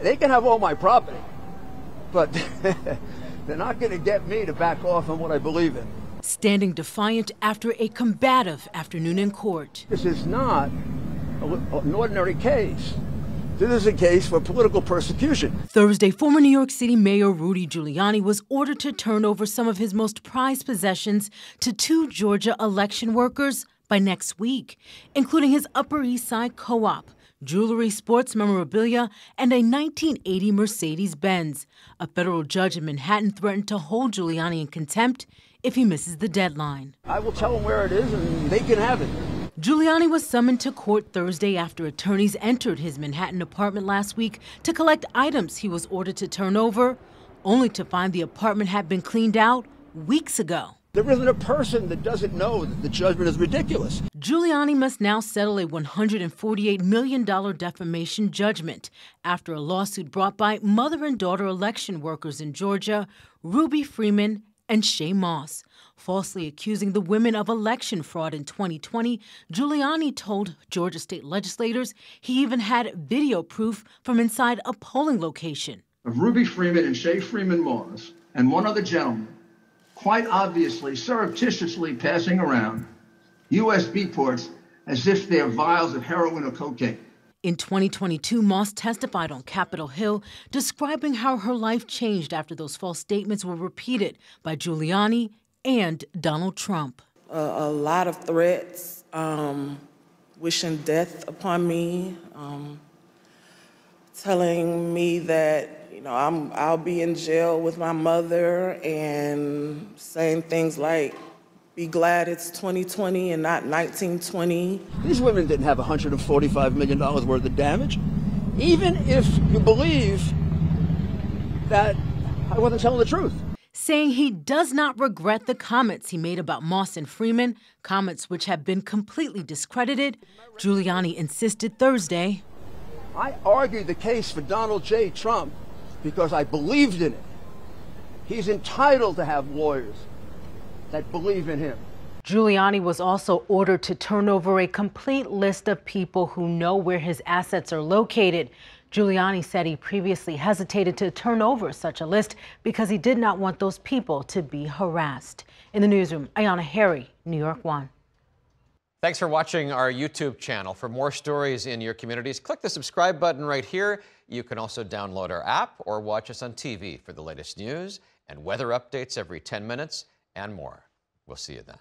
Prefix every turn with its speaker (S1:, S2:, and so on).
S1: They can have all my property, but they're not going to get me to back off on what I believe in.
S2: Standing defiant after a combative afternoon in court.
S1: This is not an ordinary case. This is a case for political persecution.
S2: Thursday, former New York City Mayor Rudy Giuliani was ordered to turn over some of his most prized possessions to 2 Georgia election workers by next week, including his Upper East Side co-op, jewelry, sports memorabilia, and a 1980 Mercedes-Benz. A federal judge in Manhattan threatened to hold Giuliani in contempt if he misses the deadline.
S1: I will tell them where it is and they can have it.
S2: Giuliani was summoned to court Thursday after attorneys entered his Manhattan apartment last week to collect items he was ordered to turn over, only to find the apartment had been cleaned out weeks ago.
S1: There isn't a person that doesn't know that the judgment is ridiculous.
S2: Giuliani must now settle a $148 million defamation judgment after a lawsuit brought by mother and daughter election workers in Georgia, Ruby Freeman and Shay Moss. Falsely accusing the women of election fraud in 2020, Giuliani told Georgia state legislators he even had video proof from inside a polling location.
S3: Of Ruby Freeman and Shay Freeman Moss and one other gentleman, quite obviously surreptitiously passing around USB ports as if they're vials of heroin or cocaine.
S2: In 2022, Moss testified on Capitol Hill, describing how her life changed after those false statements were repeated by Giuliani and Donald Trump.
S4: A lot of threats, wishing death upon me, telling me that I'll be in jail with my mother, and saying things like, be glad it's 2020 and not 1920.
S1: These women didn't have $145 million worth of damage. Even if you believe that I wasn't telling the truth.
S2: Saying he does not regret the comments he made about Moss and Freeman, comments which have been completely discredited, Giuliani insisted Thursday.
S1: I argued the case for Donald J. Trump because I believed in it. He's entitled to have lawyers that believe in him.
S2: Giuliani was also ordered to turn over a complete list of people who know where his assets are located. Giuliani said he previously hesitated to turn over such a list because he did not want those people to be harassed. In the newsroom, Ayana Harry, New York 1.
S5: Thanks for watching our YouTube channel. For more stories in your communities, click the subscribe button right here. You can also download our app or watch us on TV for the latest news and weather updates every 10 minutes and more. We'll see you then.